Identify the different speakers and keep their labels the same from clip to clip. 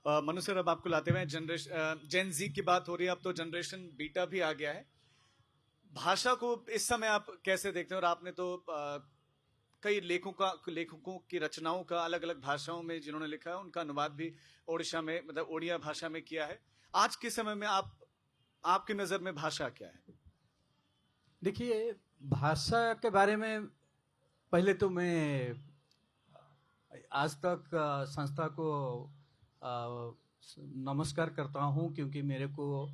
Speaker 1: Manu sir, अब आपको लाते हुए जेन जी की बात हो रही है, अब तो जनरेशन बीटा भी आ गया है। भाषा को इस समय आप कैसे देखते हैं? और आपने तो कई लेखकों की रचनाओं का अलग अलग भाषाओं में जिन्होंने लिखा है उनका अनुवाद भी ओडिशा में, मतलब ओडिया भाषा में किया है। आज के समय में आपकी नजर में भाषा क्या है?
Speaker 2: देखिए, भाषा के बारे में पहले तो मैं आज तक संस्था को नमस्कार करता हूं, क्योंकि मेरे को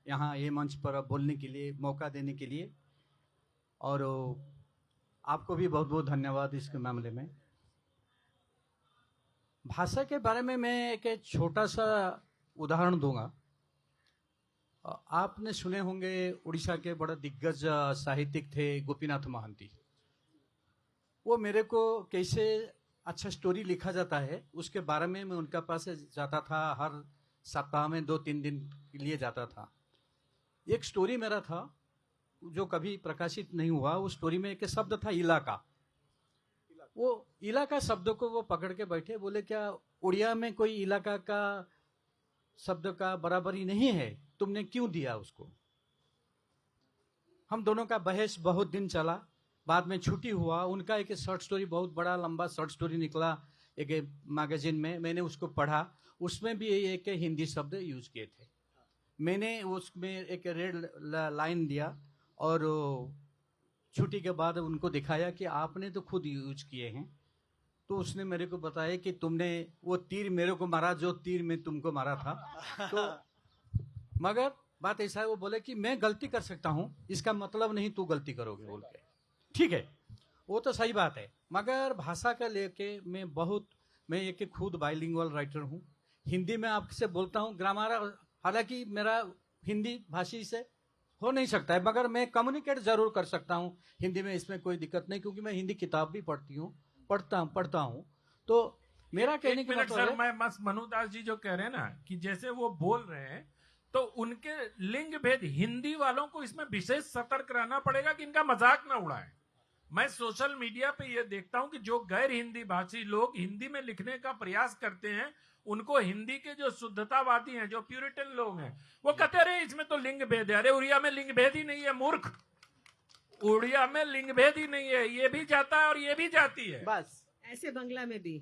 Speaker 2: यहाँ ये मंच पर बोलने के लिए मौका देने के लिए, और आपको भी बहुत बहुत धन्यवाद इसके मामले में। भाषा के बारे में मैं एक छोटा सा उदाहरण दूंगा। आपने सुने होंगे उड़ीसा के बड़े दिग्गज साहित्यिक थे गोपीनाथ महांती। वो मेरे को कैसे अच्छा स्टोरी लिखा जाता है उसके बारे में मैं उनका पास जाता था, हर सप्ताह में 2-3 दिन के लिए जाता था। एक स्टोरी मेरा था जो कभी प्रकाशित नहीं हुआ। उस स्टोरी में एक शब्द था इलाका। वो इलाका शब्द को वो पकड़ के बैठे, बोले क्या उड़िया में कोई इलाका का शब्द का बराबरी नहीं है, तुमने क्यों दिया उसको? हम दोनों का बहस बहुत दिन चला। बाद में छुट्टी हुआ, उनका एक शॉर्ट स्टोरी, बहुत बड़ा लंबा शॉर्ट स्टोरी निकला एक मैगजीन में। मैंने उसको पढ़ा, उसमें भी एक हिंदी शब्द यूज किए थे। मैंने उसमें एक रेड लाइन दिया और छुट्टी के बाद उनको दिखाया कि आपने तो खुद यूज किए हैं। तो उसने मेरे को बताया कि तुमने वो तीर मेरे को मारा जो तीर में तुमको मारा था। तो मगर बात ऐसा है, वो बोले कि मैं गलती कर सकता हूं, इसका मतलब नहीं तू गलती करोगे बोल के। ठीक है, वो तो सही बात है, मगर भाषा का लेके मैं एक खुद बाइलिंगुअल राइटर हूँ। हिंदी में आपसे बोलता हूँ, ग्रामर, हालांकि मेरा हिंदी भाषी से हो नहीं सकता है, मगर मैं कम्युनिकेट जरूर कर सकता हूँ हिंदी में, इसमें कोई दिक्कत नहीं, क्योंकि मैं हिंदी किताब भी पढ़ता हूँ। तो मेरा कहने का मतलब
Speaker 3: सर, मैं मनुदास जी जो कह रहे हैं ना कि जैसे वो बोल रहे हैं, तो उनके लिंग भेद हिंदी वालों को इसमें विशेष सतर्क रहना पड़ेगा कि इनका मजाक ना उड़ाएं। मैं सोशल मीडिया पे ये देखता हूं कि जो गैर हिंदी भाषी लोग हिंदी में लिखने का प्रयास करते हैं, उनको हिंदी के जो शुद्धतावादी हैं, जो प्यूरिटन लोग हैं, वो कहते रहे इसमें तो लिंग भेद है। अरे उड़िया में लिंग भेद ही नहीं है मूर्ख, उड़िया में लिंग भेद ही नहीं है, ये भी जाता है और ये भी जाती है,
Speaker 2: बस
Speaker 4: ऐसे बंगला में भी।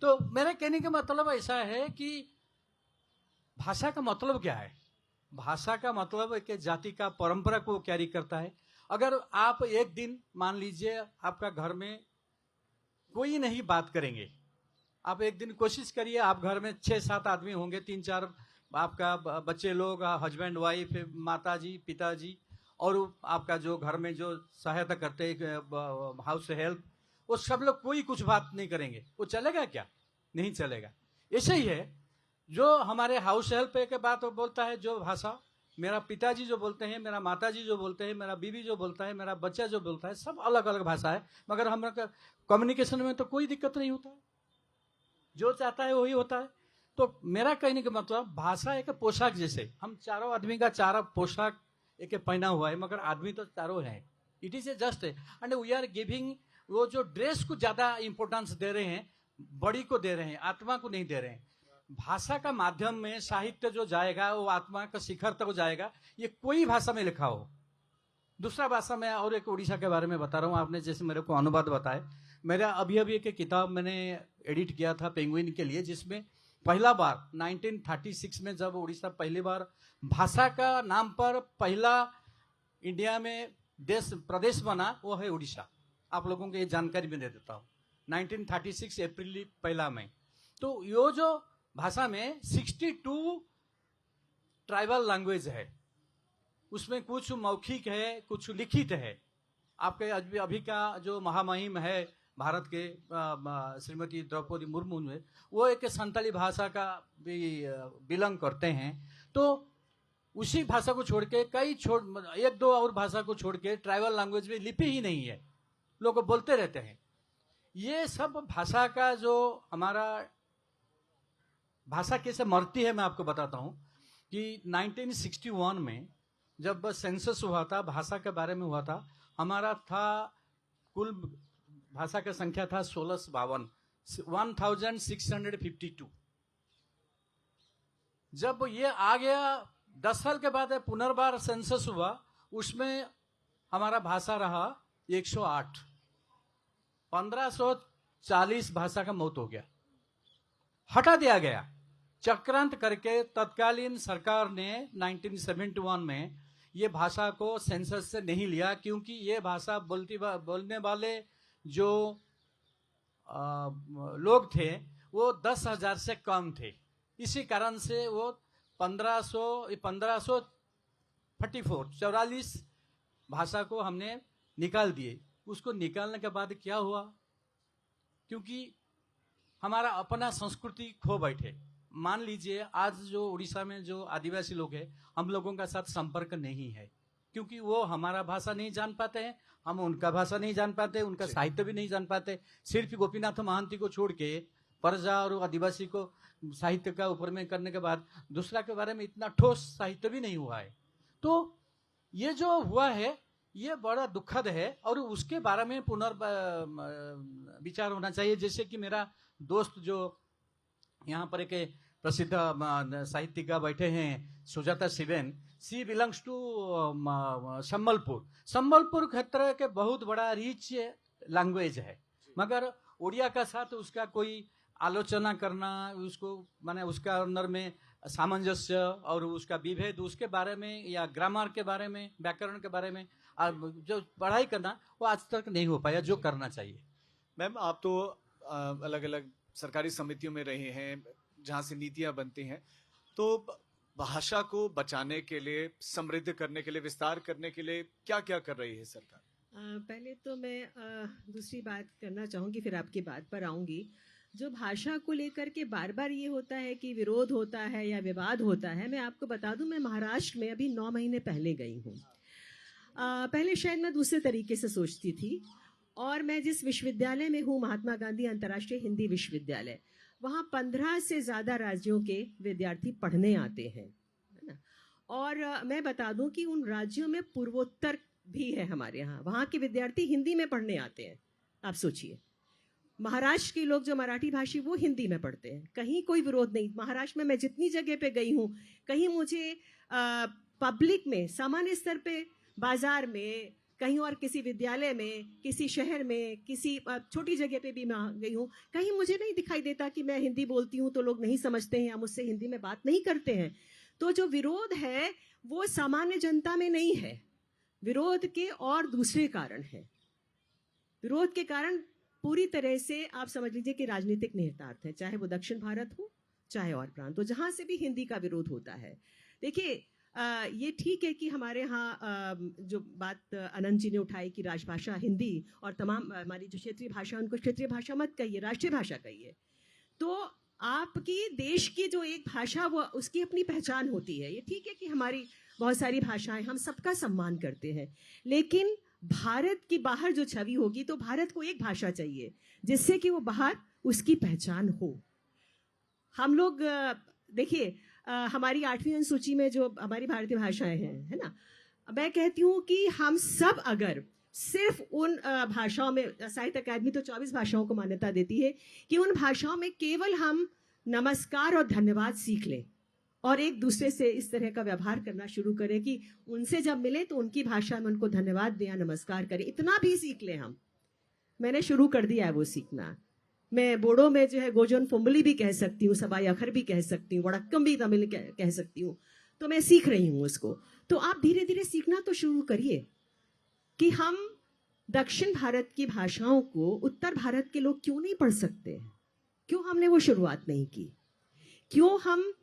Speaker 2: तो मेरे कहने का मतलब ऐसा है कि भाषा का मतलब क्या है? भाषा का मतलब एक जाति का परंपरा को कैरी करता है। अगर आप एक दिन मान लीजिए आपका घर में कोई नहीं बात करेंगे, आप एक दिन कोशिश करिए, आप घर में 6-7 आदमी होंगे, 3-4 आपका बच्चे लोग, हस्बैंड वाइफ, माताजी पिताजी, और आपका जो घर में जो सहायता करते हैं हाउस हेल्प, वो सब लोग कोई कुछ बात नहीं करेंगे, वो चलेगा क्या? नहीं चलेगा। ऐसे ही है, जो हमारे हाउस हेल्प के बात बोलता है, जो भाषा मेरा पिताजी जो बोलते हैं, मेरा माताजी जो बोलते हैं, मेरा बीवी जो बोलता है, मेरा बच्चा जो बोलता है, सब अलग अलग भाषा है, मगर हम कम्युनिकेशन में तो कोई दिक्कत नहीं होता है, जो चाहता है वही होता है। तो मेरा कहने का मतलब, भाषा एक पोशाक जैसे, हम चारों आदमी का चारा पोशाक एक पहना हुआ है, मगर आदमी तो चारों है। It is a just and we are giving, वो जो ड्रेस को ज्यादा इंपॉर्टेंस दे रहे हैं, बॉडी को दे रहे हैं, आत्मा को नहीं दे रहे हैं। भाषा का माध्यम में साहित्य जो जाएगा वो आत्मा का शिखर तक जाएगा, ये कोई भाषा में लिखा हो। दूसरा भाषा में और एक उड़ीसा के बारे में बता रहा हूँ, आपने जैसे मेरे को अनुवाद बताए, मेरा अभी एक किताब मैंने एडिट किया था पेंगुइन के लिए, जिसमें पहला बार 1936 में जब उड़ीसा पहली बार भाषा का नाम पर पहला इंडिया में प्रदेश बना, वो है उड़ीसा। आप लोगों को ये जानकारी में दे देता हूँ, 1936 अप्रैल 1 मई। तो ये जो भाषा में 62 ट्राइबल लैंग्वेज है, उसमें कुछ मौखिक है, कुछ लिखित है। आपके अभी का जो महामहिम है भारत के श्रीमती द्रौपदी मुर्मू में, वो एक संताली भाषा का भी बिलोंग करते हैं। तो उसी भाषा को छोड़ के एक दो और भाषा को छोड़ के ट्राइबल लैंग्वेज में लिपि ही नहीं है, लोग बोलते रहते हैं। ये सब भाषा का जो हमारा भाषा कैसे मरती है, मैं आपको बताता हूं कि 1961 में जब सेंसस हुआ था, भाषा के बारे में हुआ था, हमारा था कुल भाषा का संख्या था 1652, 1652। जब ये आ गया 10 साल के बाद पुनर्बार सेंसस हुआ, उसमें हमारा भाषा रहा 108। 1540 भाषा का मौत हो गया, हटा दिया गया। चक्रांत करके तत्कालीन सरकार ने 1971 में ये भाषा को सेंसस से नहीं लिया, क्योंकि ये भाषा बोलने वाले जो लोग थे वो 10,000 से कम थे। इसी कारण से वो 44 भाषा को हमने निकाल दिए। उसको निकालने के बाद क्या हुआ, क्योंकि हमारा अपना संस्कृति खो बैठे। मान लीजिए आज जो उड़ीसा में जो आदिवासी लोग हैं, हम लोगों का साथ संपर्क नहीं है, क्योंकि वो हमारा भाषा नहीं जान पाते हैं, हम उनका भाषा नहीं जान पाते, उनका साहित्य भी नहीं जान पाते। सिर्फ गोपीनाथ महांती को छोड़ के परजा और आदिवासी को साहित्य का ऊपर में करने के बाद दूसरा के बारे में इतना ठोस साहित्य भी नहीं हुआ है। तो ये जो हुआ है ये बड़ा दुखद है और उसके बारे में विचार होना चाहिए। जैसे कि मेरा दोस्त जो यहाँ पर एक प्रसिद्ध साहित्यिका बैठे हैं, सुजाता सिवेन, सी बिलोंग्स टू संबलपुर क्षेत्र के बहुत बड़ा रिच लैंग्वेज है, मगर उड़िया का साथ उसका कोई आलोचना करना, उसको माने उसका अंदर में सामंजस्य और उसका विभेद उसके बारे में या ग्रामर के बारे में, व्याकरण के बारे में जो पढ़ाई करना वो आज तक नहीं हो पाया जो करना चाहिए।
Speaker 1: मैम, आप तो अलग अलग सरकारी समितियों में रहे हैं जहां से नीतियां बनती हैं, तो भाषा को बचाने के लिए, समृद्ध करने के लिए, विस्तार करने के लिए क्या क्या कर रही है सरकार?
Speaker 4: पहले तो मैं दूसरी बात करना चाहूँगी, फिर आपकी बात पर आऊँगी। जो भाषा को लेकर के बार बार ये होता है कि विरोध होता है या विवाद होता है, मैं आपको बता दूं, मैं महाराष्ट्र में अभी 9 महीने पहले गई हूँ। पहले शायद मैं दूसरे तरीके से सोचती थी, और मैं जिस विश्वविद्यालय में हूँ, महात्मा गांधी अंतर्राष्ट्रीय हिंदी विश्वविद्यालय, वहाँ 15 से ज़्यादा राज्यों के विद्यार्थी पढ़ने आते हैं, है ना। और मैं बता दूं कि उन राज्यों में पूर्वोत्तर भी है हमारे यहाँ, वहाँ के विद्यार्थी हिंदी में पढ़ने आते हैं। आप सोचिए, महाराष्ट्र के लोग जो मराठी भाषी वो हिंदी में पढ़ते हैं, कहीं कोई विरोध नहीं। महाराष्ट्र में मैं जितनी जगह पे गई हूँ, कहीं मुझे पब्लिक में, सामान्य स्तर पे, बाजार में, कहीं और किसी विद्यालय में, किसी शहर में, किसी छोटी जगह पे भी मैं गई हूँ, कहीं मुझे नहीं दिखाई देता कि मैं हिंदी बोलती हूँ तो लोग नहीं समझते हैं या मुझसे हिंदी में बात नहीं करते हैं। तो जो विरोध है वो सामान्य जनता में नहीं है, विरोध के और दूसरे कारण है। विरोध के कारण पूरी तरह से आप समझ लीजिए कि राजनीतिक निहितार्थ है, चाहे वो दक्षिण भारत हो चाहे और प्रांत हो, जहां से भी हिंदी का विरोध होता है। देखिए, ये ठीक है कि हमारे यहाँ जो बात अनंत जी ने उठाई कि राजभाषा हिंदी और तमाम हमारी जो क्षेत्रीय भाषा, उनको क्षेत्रीय भाषा मत कहिए, राष्ट्रीय भाषा कहिए। तो आपकी देश की जो एक भाषा, वो उसकी अपनी पहचान होती है। ये ठीक है कि हमारी बहुत सारी भाषाएं, हम सबका सम्मान करते हैं, लेकिन भारत की बाहर जो छवि होगी तो भारत को एक भाषा चाहिए जिससे कि वो बाहर उसकी पहचान हो। हम लोग देखिए, हमारी 8वीं अनुसूची में जो हमारी भारतीय भाषाएं हैं, है ना, मैं कहती हूँ कि हम सब अगर सिर्फ उन भाषाओं में, साहित्य अकादमी तो 24 भाषाओं को मान्यता देती है, कि उन भाषाओं में केवल हम नमस्कार और धन्यवाद सीख लें और एक दूसरे से इस तरह का व्यवहार करना शुरू करें कि उनसे जब मिले तो उनकी भाषा में उनको धन्यवाद दें या नमस्कार करें, इतना भी सीख लें हम। मैंने शुरू कर दिया है वो सीखना। मैं बोडो में जो है गोजोन फुम्बली भी कह सकती हूँ, सबाई अखर भी कह सकती हूँ, वड़क्कम भी तमिल कह सकती हूँ, तो मैं सीख रही हूँ उसको। तो आप धीरे धीरे सीखना तो शुरू करिए कि हम दक्षिण भारत की भाषाओं को उत्तर भारत के लोग क्यों नहीं पढ़ सकते हैं, क्यों हमने वो शुरुआत नहीं की, क्यों हम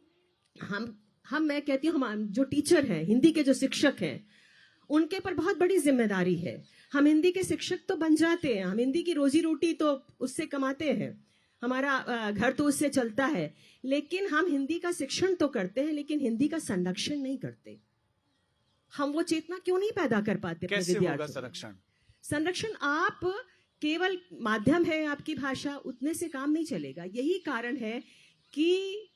Speaker 4: मैं कहती हूँ, हम जो टीचर हैं, हिंदी के जो शिक्षक हैं, उनके पर बहुत बड़ी जिम्मेदारी है। हम हिंदी के शिक्षक तो बन जाते हैं, हम हिंदी की रोजी रोटी तो उससे कमाते हैं, हमारा घर तो उससे चलता है, लेकिन हम हिंदी का शिक्षण तो करते हैं, लेकिन हिंदी का संरक्षण नहीं करते। हम वो चेतना क्यों नहीं पैदा कर पाते?
Speaker 1: कैसे होगा संरक्षण?
Speaker 4: संरक्षण आप केवल माध्यम है आपकी भाषा, उतने से काम नहीं चलेगा। यही कारण है कि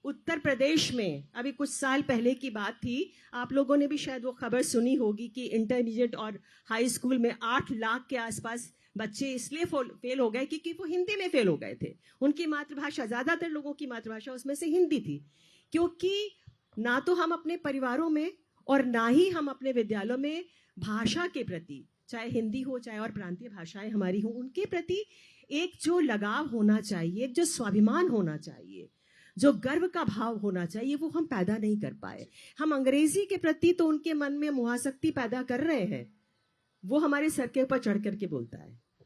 Speaker 4: उत्तर प्रदेश में अभी कुछ साल पहले की बात थी, आप लोगों ने भी शायद वो खबर सुनी होगी कि इंटरमीडिएट और हाई स्कूल में 8 लाख के आसपास बच्चे इसलिए फेल हो गए क्योंकि वो हिंदी में फेल हो गए थे। उनकी मातृभाषा, ज्यादातर लोगों की मातृभाषा उसमें से हिंदी थी, क्योंकि ना तो हम अपने परिवारों में और ना ही हम अपने विद्यालयों में भाषा के प्रति, चाहे हिंदी हो चाहे और प्रांतीय भाषाएं हमारी हो, उनके प्रति एक जो लगाव होना चाहिए, एक जो स्वाभिमान होना चाहिए, जो गर्व का भाव होना चाहिए, वो हम पैदा नहीं कर पाए। हम अंग्रेजी के प्रति तो उनके मन में मोहासक्ति पैदा कर रहे हैं, वो हमारे सर के ऊपर चढ़ करके बोलता है।